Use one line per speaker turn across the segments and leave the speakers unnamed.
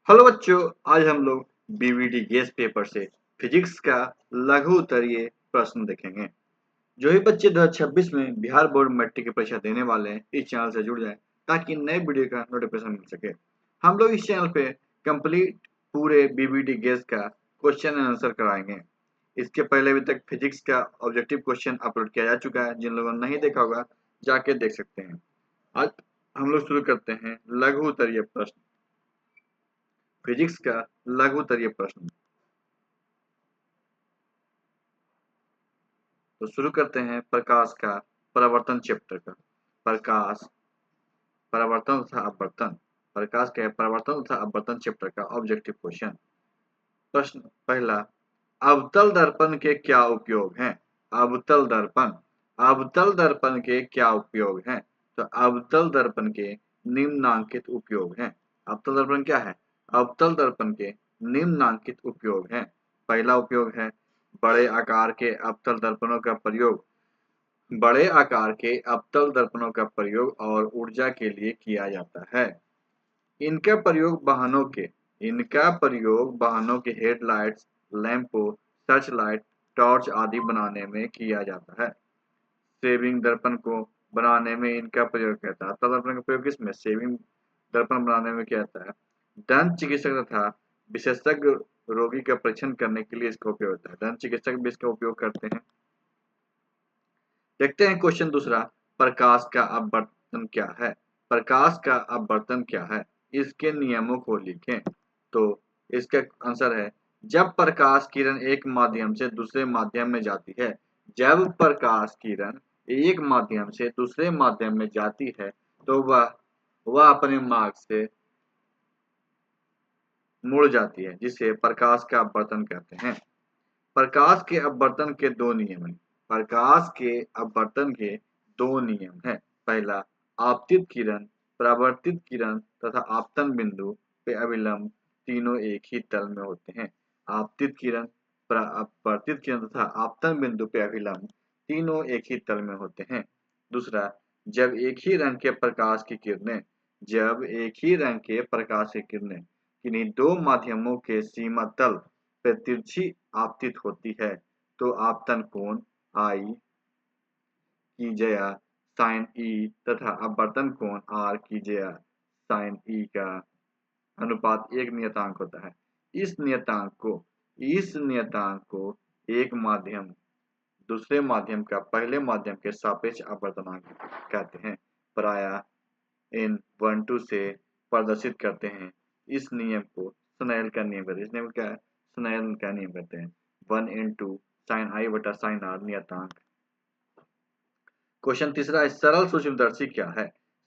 Hello बच्चों, आज हम लोग बीवीडी गेस पेपर से फिजिक्स का लघु उत्तरीय प्रश्न देखेंगे। जो ही बच्चे 2026 में बिहार बोर्ड मैट्रिक की परीक्षा देने वाले हैं, इस चैनल से जुड़ जाएं ताकि नए वीडियो का नोटिफिकेशन मिल सके। हम लोग इस चैनल पे कंप्लीट पूरे बीवीडी गेस का क्वेश्चन एंड आंसर कराएंगे। इसके पहले अभी तक फिजिक्स का ऑब्जेक्टिव क्वेश्चन अपलोड किया जा चुका है। जिन लोगों ने नहीं देखा होगा जाके देख सकते हैं। आज हम लोग शुरू करते हैं लघु उत्तरीय प्रश्न, फिजिक्स का लघु उत्तरीय प्रश्न। तो शुरू करते हैं प्रकाश का परावर्तन चैप्टर का। प्रकाश, परावर्तन तथा अपवर्तन। प्रकाश के परावर्तन तथा अपवर्तन चैप्टर का ऑब्जेक्टिव क्वेश्चन। प्रश्न पहला, अवतल दर्पण के क्या उपयोग हैं? अवतल दर्पण, अवतल दर्पण के क्या उपयोग हैं? तो अवतल दर्पण के निम्नांकित उपयोग हैं। अवतल दर्पण क्या है? अवतल दर्पण के निम्नांकित उपयोग हैं। पहला उपयोग है बड़े आकार के अवतल दर्पणों का प्रयोग, बड़े आकार के अवतल दर्पणों का प्रयोग और ऊर्जा के लिए किया जाता है। इनका प्रयोग वाहनों के, इनका प्रयोग वाहनों के हेडलाइट्स, लैंपों, सर्च लाइट, टॉर्च आदि बनाने में किया जाता है। सेविंग दर्पण को बनाने में इनका प्रयोग किया जाता है। अवतल दर्पण का प्रयोग किसमें? सेविंग दर्पण बनाने में किया जाता है। दंत चिकित्सक तथा विशेषज्ञ रोगी का परीक्षण करने के लिए इसका उपयोग होता है। दंत चिकित्सक भी इसका उपयोग करते हैं। देखते हैं क्वेश्चन दूसरा, प्रकाश का अपवर्तन क्या है? प्रकाश का अपवर्तन क्या है? इसके नियमों को लिखें। तो इसका आंसर है, जब प्रकाश किरण एक माध्यम से दूसरे माध्यम में जाती है, जब प्रकाश किरण एक माध्यम से दूसरे माध्यम में जाती है तो वह अपने मार्ग से मुड़ जाती है, जिसे प्रकाश का अपवर्तन कहते हैं। प्रकाश के अपवर्तन के दो नियम हैं। प्रकाश के अपवर्तन के दो नियम हैं। पहला, आपतित किरण, परावर्तित किरण तथा आपतन बिंदु पे अभिलंब तीनों एक ही तल में होते हैं। आपतित किरण, परावर्तित किरण तथा आपतन बिंदु पे अभिलंब तीनों एक ही तल में होते हैं। दूसरा, जब एक ही रंग के प्रकाश की किरणें, जब एक ही रंग के प्रकाश की किरणें किन्हीं दो माध्यमों के सीमा तल पे तिरछी आपतित होती है तो आपतन कोण आई की जया साइन ई तथा अपवर्तन कोण आर की जया साइन ई का अनुपात एक नियतांक होता है। इस नियतांक को एक माध्यम दूसरे माध्यम का पहले माध्यम के सापेक्ष अपवर्तनांक कहते हैं। प्रायः इन 1-2 से प्रदर्शित करते हैं। इस नियम को स्नेल का नियम कहते हैं। इस नियम क्या है? स्नेल का नियम कहते हैं। 1/2 sin i बटा sin r नियतांक। क्वेश्चन तीसरा है, सरल सूक्ष्मदर्शी क्या है?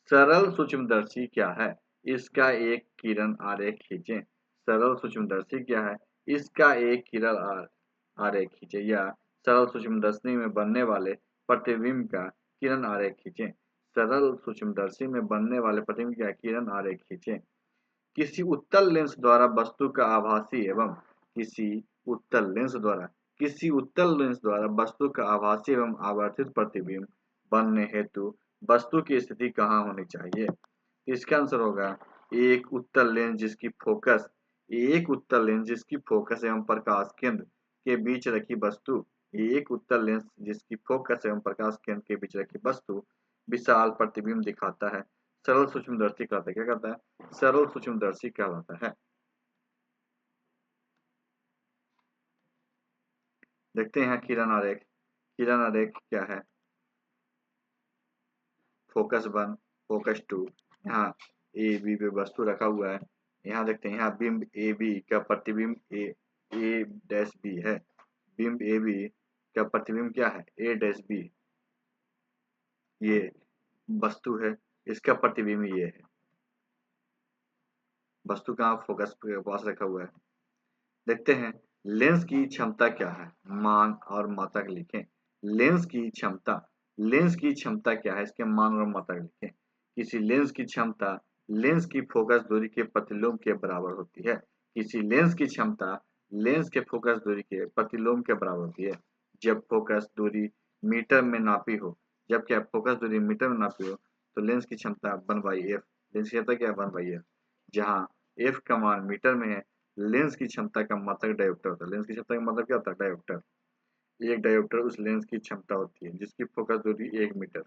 सरल सूक्ष्मदर्शी क्या है? इसका एक किरण आरेख खींचें। सरल सूक्ष्मदर्शी क्या है? इसका एक किरण आरेख खींचें या सरल सूक्ष्मदर्शी में बनने वाले प्रतिबिंब का किरण आरेख खींचें। सरल सूक्ष्मदर्शी में बनने वाले प्रतिबिंब का किरण आरेख खींचें। किसी उत्तल लेंस द्वारा वस्तु का आभासी एवं किसी उत्तल लेंस द्वारा वस्तु का आभासी एवं आवर्धित प्रतिबिंब बनने हेतु वस्तु की स्थिति कहाँ होनी चाहिए? इसका आंसर होगा, एक उत्तल लेंस जिसकी फोकस एवं प्रकाश केंद्र के बीच रखी वस्तु, एक उत्तल लेंस जिसकी फोकस एवं प्रकाश केंद्र के बीच रखी वस्तु विशाल प्रतिबिंब दिखाता है। सरल सूक्ष्मदर्शी कहलाता है। क्या कहता है? सरल सूक्ष्मदर्शी कहलाता है। देखते हैं किरण आरेख। किरण आरेख क्या है? फोकस 1, फोकस 2, यहाँ ए बी पे वस्तु रखा हुआ है। यहाँ देखते हैं, यहाँ बिंब ए बी का प्रतिबिंब ए डैश बी है। बिंब ए बी का प्रतिबिंब क्या है? ए डैश बी। ये वस्तु है, इसका प्रतिबिंब ये है। वस्तु का फोकस के पास रखा हुआ है। देखते हैं लेंस की क्षमता क्या है? मान और मात्रक लिखें। लेंस की क्षमता क्या है? इसके मान और मात्रक लिखें। किसी लेंस की क्षमता लेंस की फोकस दूरी के प्रतिलोम के बराबर होती है। किसी लेंस की क्षमता लेंस के फोकस दूरी के प्रतिलोम के बराबर होती है। जब फोकस दूरी मीटर में नापी हो, जब क्या फोकस दूरी मीटर में नापी हो तो लेंस की क्षमता 1/f, लेंस की क्षमता क्या है? 1/f, जहाँ एफ का मान मीटर में है, लेंस की क्षमता का मात्रक डायोप्टर होता है। लेंस की क्षमता का मतलब क्या होता है? डायोप्टर। एक डायोप्टर उस लेंस की क्षमता होती है जिसकी फोकस दूरी 1 मीटर।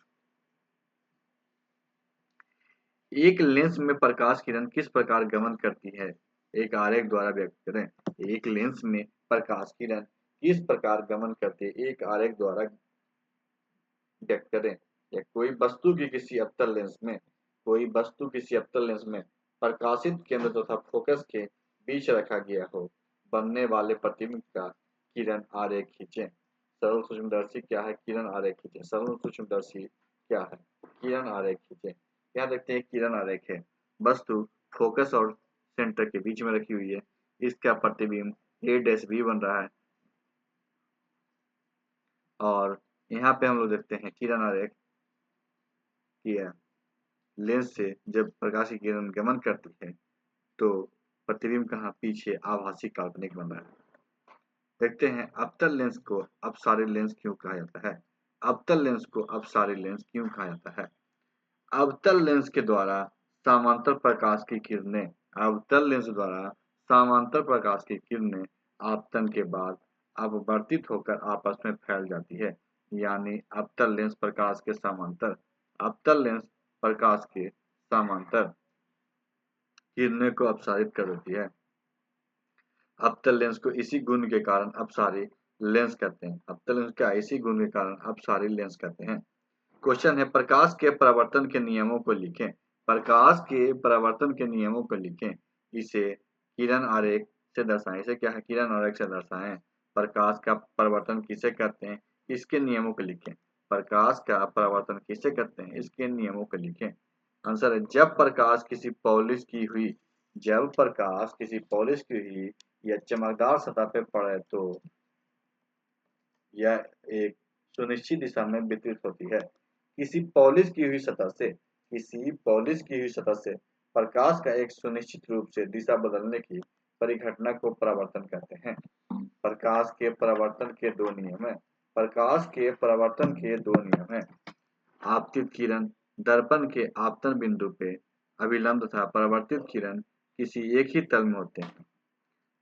एक लेंस में प्रकाश किरण किस प्रकार गमन करती है? एक आरेख द्वारा व्यक्त करें। एक लेंस में प्रकाश किरण किस प्रकार गमन करती है? एक आरेख द्वारा व्यक्त करें। या कोई वस्तु की किसी अवतल लेंस में प्रकाशित केंद्र तथा फोकस के बीच रखा गया हो, बनने वाले प्रतिबिंब का किरण आरेख खींचें। सरल सूक्ष्मदर्शी क्या है? किरण आरेख खींचें। सरल सूक्ष्मदर्शी क्या है? किरण आरेख खींचें। यहाँ देखते हैं किरण आरेख है। वस्तु फोकस और सेंटर के बीच में रखी हुई है। इसका प्रतिबिंब ए डैश बी बन रहा है और यहाँ पे हम लोग देखते हैं किरण आरेख किया लेंस से जब प्रकाश की किरण गमन करती है तो प्रतिबिंब कहाँ? पीछे आभासी काल्पनिक बन रहा है। देखते हैं अवतल लेंस को अपसारी लेंस क्यों कहा जाता है? अवतल लेंस को अपसारी लेंस क्यों कहा जाता है? अवतल लेंस के द्वारा समांतर प्रकाश की किरणें अवतल लेंस द्वारा समांतर प्रकाश की किरणें आपतन के बाद अपवर्तित होकर आपस में फैल जाती है। यानी अवतल लेंस प्रकाश के समांतर अवतल लेंस प्रकाश के समांतर किरणें को अपसारित कर देती है। अवतल लेंस को इसी गुण के कारण अपसारी लेंस कहते हैं। अवतल लेंस का इसी गुण के कारण अपसारी लेंस कहते हैं। क्वेश्चन है प्रकाश के परावर्तन के नियमों को लिखें। प्रकाश के परावर्तन के नियमों को लिखें। इसे किरण आरेख से दर्शाएं। इसे क्या है? किरण आरेख से दर्शाएं। प्रकाश का परावर्तन किसे कहते हैं? इसके नियमों को लिखें। प्रकाश का परावर्तन किसे कहते हैं? इसके नियमों को लिखें। आंसर है जब प्रकाश किसी पॉलिश की हुई या चमकदार सतह पर पड़े तो यह एक सुनिश्चित दिशा में वितरित होती है। किसी पॉलिश की हुई सतह से प्रकाश का एक सुनिश्चित रूप से दिशा बदलने की परिघटना को परावर्तन कहते हैं। प्रकाश के परावर्तन के दो नियम हैं। आपतित किरण दर्पण के आपतन बिंदु पे अभिलंब तथा परावर्तित किरण किसी एक ही तल में होते हैं।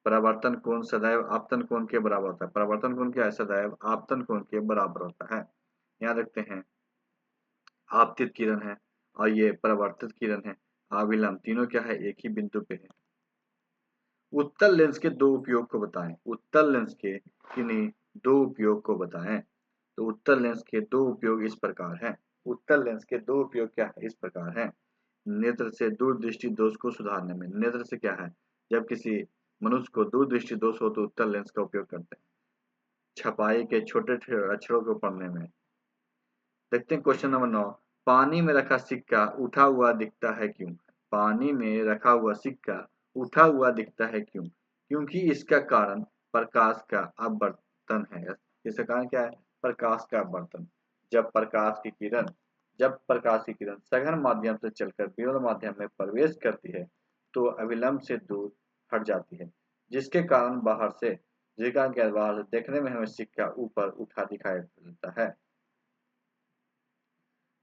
परावर्तन कोण सदैव आपतन कोण के बराबर होता है। परावर्तन कोण क्या है? सदैव आपतन कोण के बराबर होता है। यहाँ देखते हैं आपतित किरण है और ये परावर्तित किरण है। अभिलंब तीनों क्या है? एक ही बिंदु पे है। उत्तल लेंस के दो उपयोग को बताएं। उत्तल लेंस के किन्हीं दो उपयोग को बताएं। तो उत्तल लेंस के दो उपयोग इस प्रकार हैं। उत्तल लेंस के दो उपयोग क्या है? इस प्रकार हैं। नेत्र से दूरदृष्टि दोष को सुधारने में। नेत्र से क्या है? जब किसी मनुष्य को दूरदृष्टि दोष हो तो उत्तल लेंस का उपयोग करते हैं। छपाई के छोटे अक्षरों को पढ़ने में। देखते हैं क्वेश्चन नंबर 9। पानी में रखा सिक्का उठा हुआ दिखता है क्यों? पानी में रखा हुआ सिक्का उठा हुआ दिखता है क्यों? क्योंकि इसका कारण प्रकाश का अपवर्तन है। इसका कारण क्या है? प्रकाश का अपवर्तन। जब प्रकाश की किरण सघन माध्यम से चलकर विरल माध्यम में प्रवेश करती है तो अविलंब से दूर हट जाती है, जिसके कारण बाहर से देखने में हमें सिक्का ऊपर उठा दिखाई देता है।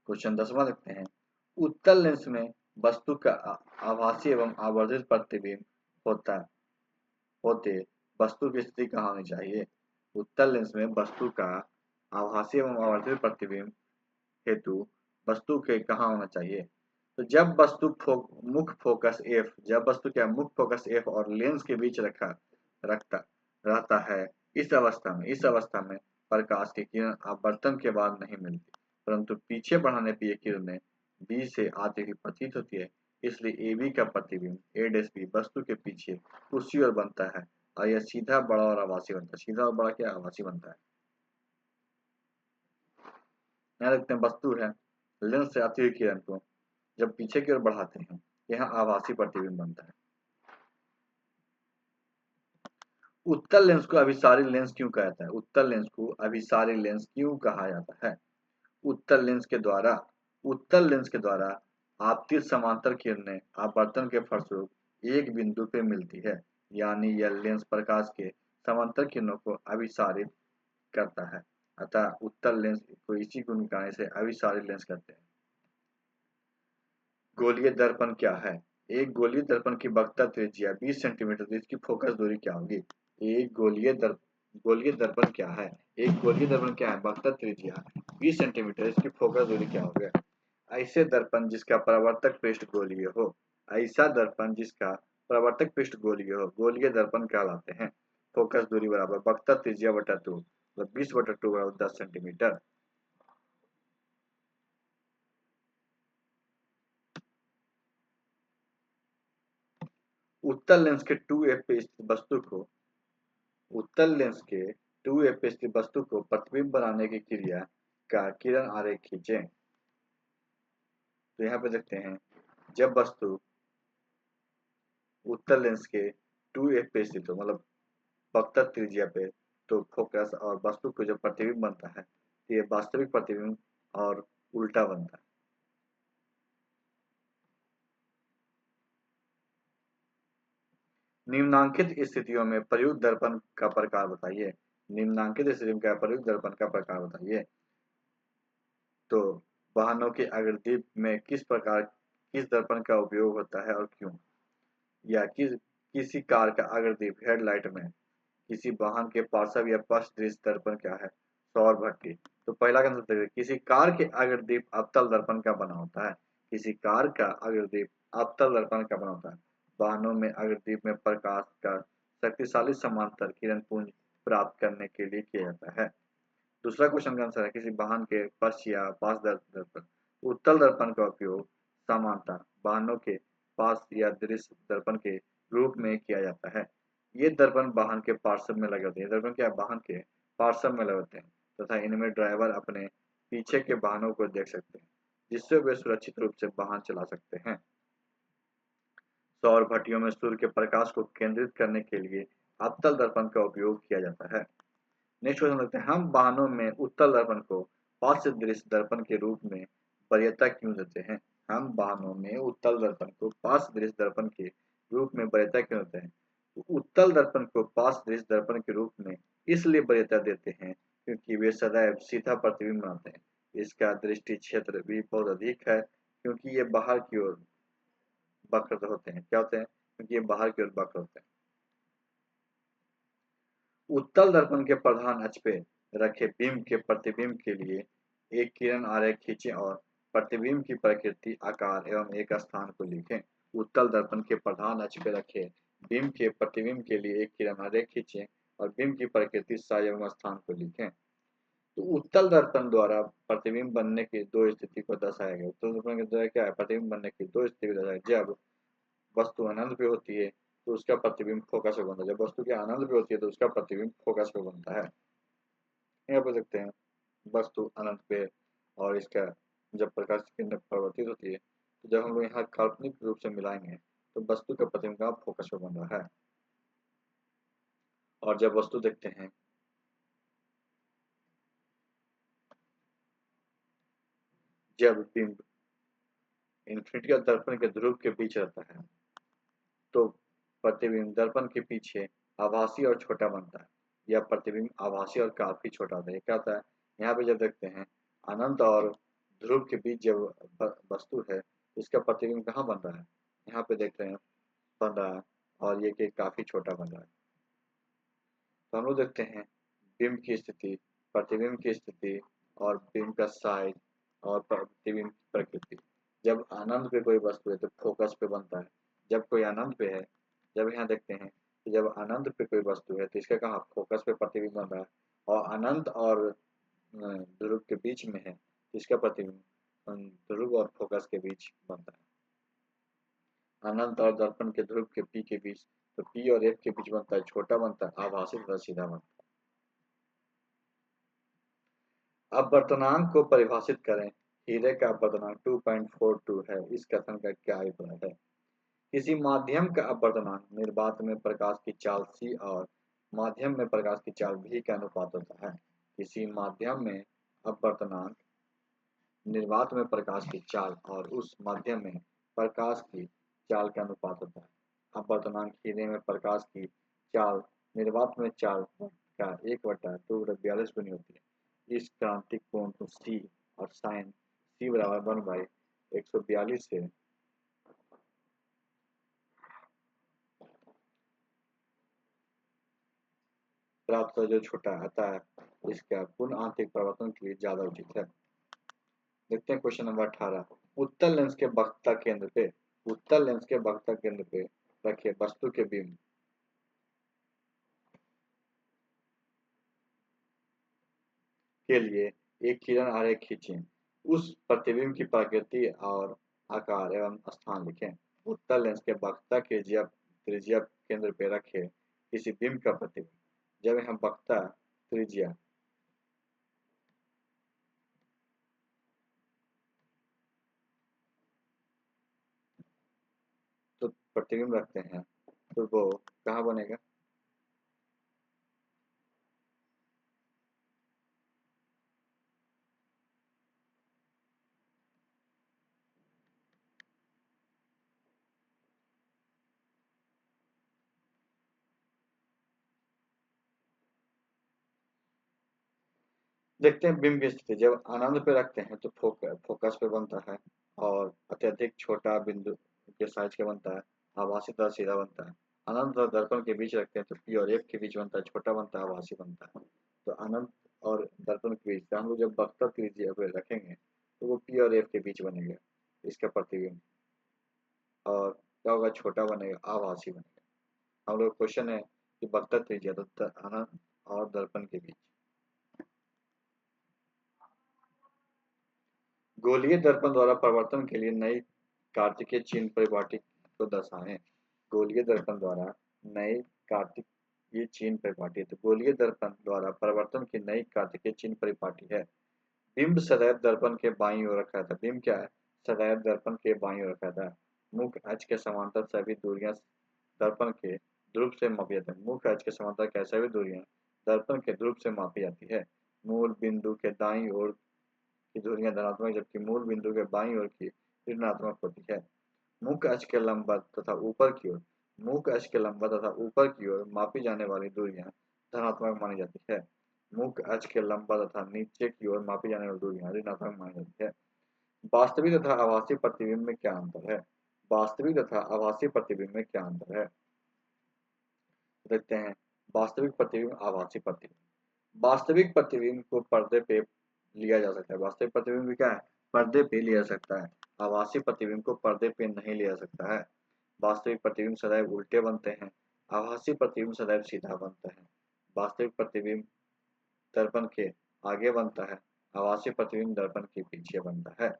क्वेश्चन 10वां देखते हैं। उत्तल लेंस में वस्तु का आभासी एवं आवर्धित प्रतिबिंब होते वस्तु की स्थिति कहाँ होनी चाहिए? उत्तल लेंस में वस्तु का आभासी एवं आवर्धित प्रतिबिंब हेतु वस्तु के कहाँ होना चाहिए? तो जब वस्तु क्या मुख्य फोकस एफ और लेंस के बीच रखता रहता है, इस अवस्था में प्रकाश की किरण अपवर्तन के बाद नहीं मिलती, परंतु पीछे बढ़ाने पर ये किरणें बी से आती हुई प्रतीत होती है। इसलिए ए बी का प्रतिबिंब ए डैश बी वस्तु के पीछे उसी ओर बनता है और यह सीधा बड़ा और आभासी बनता है। सीधा और बड़ा क्या? आभासी बनता है। यहाँ देखते हैं वस्तु है, लेंस से आती हुई किरण को जब पीछे की ओर बढ़ाते हैं यहाँ आभासी प्रतिबिंब बनता है। उत्तल लेंस को अभिसारी लेंस क्यों कहा जाता है? उत्तल लेंस को अभिसारी लेंस क्यों कहा जाता है? उत्तल लेंस के द्वारा आपतित समांतर किरणें अपवर्तन के फलस्वरूप एक बिंदु पे मिलती है। यानी यह लेंस प्रकाश के समांतर किरणों को अभिसारित करता है। अतः उत्तल लेंस को इसी गुण के कारण से अभिसारी लेंस कहते हैं। गोलीय दर्पण क्या है? एक गोलीय दर्पण की वक्रता त्रिज्या 20 सेंटीमीटर, तो इसकी फोकस दूरी क्या होगी? एक गोलीय दर्पण क्या है? एक गोलीय दर्पण क्या है? वक्रता त्रिज्या 20 सेंटीमीटर, इसकी फोकस दूरी क्या होगी? ऐसे दर्पण जिसका परावर्तक पृष्ठ गोलीय हो, ऐसा दर्पण जिसका परावर्तक पृष्ठ गोलीय हो, गोलीय दर्पण कहलाते हैं। फोकस दूरी बराबर वक्रता त्रिज्या बटा 2, मतलब 20 बटा 2 बराबर 10 सेंटीमीटर। उत्तल लेंस के 2f पे स्थित वस्तु को उत्तल लेंस के 2f पे स्थित वस्तु को प्रतिबिंब बनाने की क्रिया का किरण आरेख खींचे। तो यहाँ पे देखते हैं, जब वस्तु उत्तल लेंस के 2f पे स्थित हो, मतलब वक्रता त्रिज्या पे, तो फोकस और वस्तु को जो प्रतिबिंब बनता है, ये वास्तविक प्रतिबिंब और उल्टा बनता है। निम्नांकित स्थितियों में प्रयुक्त दर्पण का प्रकार बताइए। निम्नांकित स्थिति में क्या प्रयुक्त दर्पण का प्रकार बताइए। तो वाहनों के अग्रदीप में किस दर्पण का उपयोग होता है और क्यों? या किसी कार का अग्रदीप हेडलाइट में किसी वाहन के पार्श्व या पश्च दृश्य दर्पण क्या है? सौर भट्टी। तो पहला का आंसर किसी कार के अग्रदीप अवतल दर्पण का बना होता है। किसी कार का अग्रदीप अवतल दर्पण का बना होता है। वाहनों में अग्रदीप में प्रकाश का शक्तिशाली समांतर किरण पुंज प्राप्त करने के लिए किया जाता है। दूसरा क्वेश्चन का आंसर है किसी वाहन के पश्च या पार्श्व दर्पण। उत्तल दर्पण का उपयोग सामान्यतः वाहनों के पास या दृश्य दर्पण के रूप में किया जाता है। ये दर्पण वाहन के पार्श्व में लगे होते हैं। दर्पण क्या वाहन के पार्श्व में लगे होते हैं तथा इनमें ड्राइवर अपने पीछे के वाहनों को देख सकते हैं, जिससे वे सुरक्षित रूप से वाहन चला सकते हैं। सौर भट्टियों में सूर्य के प्रकाश को केंद्रित करने के लिए अवतल दर्पण का उपयोग किया जाता है। नेक्स्ट क्वेश्चन देखते हैं, हम वाहनों में उत्तल दर्पण को पार्श्व दृश्य दर्पण के रूप में वरीयता क्यों देते हैं? हम वाहनों में उत्तल दर्पण को पार्श्व दृश्य दर्पण के रूप में वरीयता क्यों देते हैं? तो उत्तल दर्पण को पार्श्व दृश्य दर्पण के रूप में इसलिए वरीयता देते हैं क्योंकि वे सदैव सीधा प्रतिबिंब बनाते हैं। इसका दृष्टि क्षेत्र भी बहुत अधिक है क्योंकि ये बाहर की ओर वक्र होते हैं। क्या होते हैं? क्योंकि ये बाहर की ओर वक्र होते हैं। उत्तल दर्पण के प्रधान अक्ष पे रखे बिंब के प्रतिबिंब के लिए एक किरण आरेख खींचें और प्रतिबिंब की प्रकृति, आकार एवं एक स्थान को लिखें। उत्तल दर्पण के प्रधान अक्ष पे रखे बिंब के प्रतिबिंब के लिए एक किरण आरेख खींचें और बिंब की प्रकृति, साइज एवं स्थान को लिखें। तो उत्तल दर्पण द्वारा प्रतिबिंब बनने की दो स्थिति को दर्शाया गया। उत्तल दर्पण के द्वारा क्या है? प्रतिबिंब बनने की दो स्थिति को दर्शाया। जब वस्तु अनंत पे होती है तो उसका प्रतिबिंब फोकस पे बनता है। जब वस्तु के अनंत पे होती है तो उसका प्रतिबिंब फोकस पे बनता है। यहाँ पे देखते हैं, वस्तु अनंत पे और इसका जब प्रकाश की किरण परिवर्तित होती है, तो जब हम लोग यहाँ काल्पनिक रूप से मिलाएंगे तो वस्तु का प्रतिबिंब का फोकस पे बन रहा है। और जब वस्तु देखते हैं, जब बिंब इन्फिनिटी और दर्पण के ध्रुव के बीच रहता है तो प्रतिबिंब दर्पण के पीछे आभासी और छोटा बनता है। यह प्रतिबिंब आभासी और काफी छोटा होता है। क्या होता है? यहाँ पे जब देखते हैं, अनंत और ध्रुव के बीच जब वस्तु है, इसका प्रतिबिंब कहाँ बन रहा है? यहाँ पे देख रहे हैं बन रहा है, और ये कि काफी छोटा बन रहा है। तो हम लोग देखते हैं बिंब की स्थिति, प्रतिबिंब की स्थिति और बिंब का साइज और प्रतिबिंब की प्रकृति। जब आनंद पे कोई वस्तु है तो फोकस पे बनता है। जब कोई आनंद पे है, जब यहाँ देखते हैं कि जब आनंद पे कोई वस्तु है तो इसका कहाँ फोकस पे प्रतिबिंब बन रहा है, और अनंत और ध्रुव के बीच में है तो इसका प्रतिबिंब ध्रुव और फोकस के बीच बनता है। अनंत और दर्पण के ध्रुव के पी के बीच, तो पी और एफ के बीच बनता है, छोटा बनता है, आभासी तथा सीधा बनता है। अपवर्तनांक को परिभाषित करें। हीरे का अपवर्तनांक 2.42 है। इस कथन का क्या अभिप्राय है? किसी माध्यम का अपवर्तनांक निर्वात में प्रकाश की चाल c और माध्यम में प्रकाश की चाल v का अनुपात होता है। किसी माध्यम में अपवर्तनांक निर्वात में प्रकाश की चाल और उस माध्यम में प्रकाश की चाल का अनुपात होता है। अपवर्तनांक हीरे में प्रकाश की चाल निर्वात में चाल का 1/2/42 गुनी होती है। इस क्रांतिक कोण को c और साइन c बराबर 1/142 से प्राप्त जो छोटा आता है इसका पूर्ण आंतरिक परावर्तन के लिए ज्यादा उचित है। देखते हैं क्वेश्चन नंबर 18। उत्तल लेंस के वक्रता केंद्र पे, उत्तल लेंस के वक्रता केंद्र पे रखे वस्तु के बिंब के लिए एक किरण आरेख खींचें। उस प्रतिबिंब की प्रकृति और आकार एवं स्थान लिखें। उत्तल लेंस के वक्रता के त्रिज्या केंद्र पे रखे किसी बिंब का प्रतिबिंब। जब हम वक्रता त्रिज्या तो प्रतिबिंब रखते हैं तो वो कहाँ बनेगा? देखते हैं बिंब की स्थिति। जब आनंद पे रखते हैं तो फोकस पे बनता है और अत्यधिक छोटा बिंदु के साइज के बनता है। आभासी तथा सीधा बनता है। अनंत और दर्पण के बीच रखते हैं तो पी और एफ के बीच बनता है, छोटा बनता है, आभासी बनता है। तो अनंत और दर्पण के बीच हम लोग जब वक्रता त्रिज्या पे रखेंगे तो वो पी और एफ के बीच बनेगा इसका प्रतिबिंब। और क्या होगा? छोटा बनेगा, आभासी बनेगा। हम लोग क्वेश्चन है कि वक्रता त्रिज्या तो अनंत और दर्पण के बीच। गोलीय दर्पण द्वारा परावर्तन के लिए नई कार्तिकीय चिन्ह परिपाटी को दर्शाएं। गोलीय दर्पण द्वारा नई कार्तिकीय चिन्ह परिपाटी। तो गोलीय दर्पण द्वारा परावर्तन की नई कार्तिकीय चिन्ह परिपाटी है। बिंब सदैव दर्पण के बाईं ओर रखा था। बिंब क्या है? सदैव दर्पण के बाईं ओर रखा था। मुख्य अक्ष के समांतर सभी दूरियां दर्पण के ध्रुव से मापी जाती है। मुख्य अक्ष के समांतर क्या सभी दूरियां दर्पण के ध्रुव से मापी जाती है। मूल बिंदु के दाईं ओर की दूरियां धनात्मक जबकि मूल बिंदु के बाईं ओर की ऋणात्मक होती है। मुख्य अक्ष के लंबवत तथा ऊपर की ओर, मुख्य अक्ष के लंबवत तथा ऊपर की ओर मापी जाने वाली दूरियां धनात्मक मानी जाती है। मुख्य अक्ष के लंबवत तथा नीचे की ओर मापी जाने वाली दूरियां ऋणात्मक मानी जाती है। वास्तविक तथा आभासी प्रतिबिंब में क्या अंतर है? वास्तविक तथा आभासी प्रतिबिंब में क्या अंतर है? देखते हैं। वास्तविक प्रतिबिंब, आभासी प्रतिबिंब। वास्तविक प्रतिबिंब को पर्दे पे लिया जा सकता है। वास्तविक प्रतिबिंब भी क्या है? पर्दे पे लिया जा सकता है। आभासी प्रतिबिंब को पर्दे पे नहीं लिया जा सकता है। वास्तविक प्रतिबिंब सदैव उल्टे बनते हैं। आभासी प्रतिबिंब सदैव सीधा बनता है। वास्तविक प्रतिबिंब दर्पण के आगे बनता है। आभासी प्रतिबिंब दर्पण के पीछे बनता है।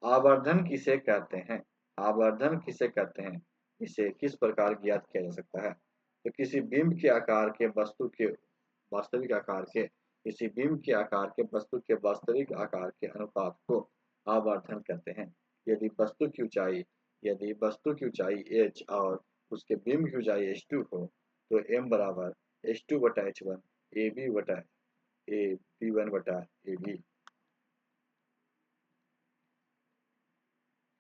आवर्धन किसे कहते हैं? आवर्धन किसे कहते हैं? इसे किस प्रकार ज्ञात किया जा सकता है? तो किसी बिंब के आकार के वस्तु के वास्तविक आकार के किसी बिंब के आकार के वस्तु के वास्तविक आकार के अनुपात को आवर्धन कहते हैं। यदि वस्तु की ऊंचाई h और उसके बिंब की ऊंचाई h2 हो तो m बराबर h2 बटा h1 ab बटा a b1 बटा ab।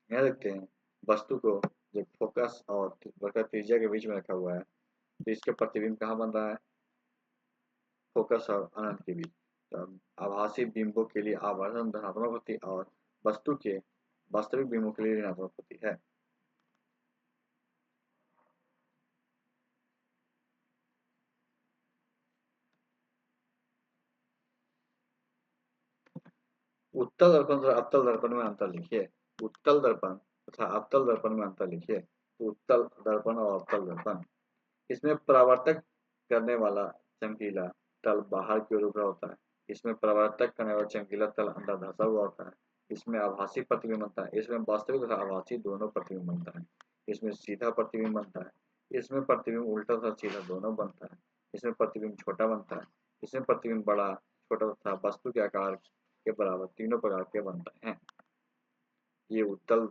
यहाँ देखते हैं वस्तु को जब फोकस और वक्र त्रिज्या के बीच में रखा हुआ है तो इसके प्रतिबिंब कहाँ बन रहा है? फोकस और अनंत के बीच। तो आभासी बिंबों के लिए आवर्धन धनात्मक होती है और वस्तु के वास्तविक बिंबों के लिए ऋणात्मक होती है। उत्तल दर्पण तथा अवतल दर्पण में अंतर लिखिए। उत्तल दर्पण तथा अवतल दर्पण में अंतर लिखिए। तो उत्तल दर्पण और अवतल दर्पण, इसमें परावर्तक करने वाला चमकीला तल बाहर की ओर उभरा होता है। इसमें परावर्तक करने वाला चमकीला तल अंदर धंसा हुआ होता है। इसमें आभासी प्रतिबिंब बनता है। इसमें वास्तविक तथा आभासी दोनों प्रतिबिंब बनता है। इसमें सीधा प्रतिबिंब बनता है। इसमें प्रतिबिंब उल्टा तथा सीधा दोनों बनता है। इसमें प्रतिबिंब छोटा बनता है। इसमें प्रतिबिंब बड़ा, छोटा तथा वस्तु के आकार के बराबर तीनों प्रकार के बनते हैं। ये उत्तल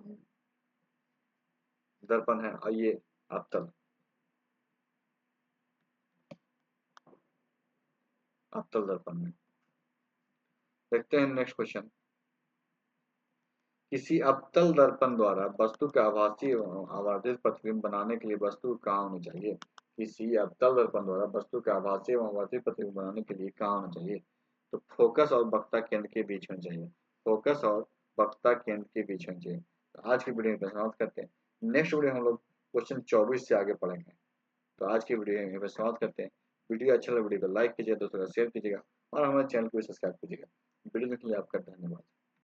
दर्पण है और ये अवतल अवतल दर्पण में। देखते हैं नेक्स्ट क्वेश्चन। किसी अवतल दर्पण द्वारा वस्तु का आभासी एवं आवर्धित प्रतिबिंब बनाने के लिए वस्तु कहाँ होनी चाहिए? किसी अवतल दर्पण द्वारा वस्तु का आभासी एवं आवर्धित प्रतिबिंब बनाने के लिए कहाँ होना चाहिए? तो फोकस और वक्ता केंद्र के बीच में चाहिए। फोकस और वक्ता केंद्र के बीच में चाहिए। तो आज की वीडियो में समाप्त करते हैं। नेक्स्ट वीडियो हम लोग क्वेश्चन 24 से आगे पढ़ेंगे। तो आज की वीडियो यहीं पर समाप्त करते हैं। वीडियो अच्छा लगा वीडियो को लाइक कीजिएगा, दोस्तों का शेयर कीजिएगा और हमारे चैनल को भी सब्सक्राइब कीजिएगा। वीडियो देखने के लिए आपका धन्यवाद।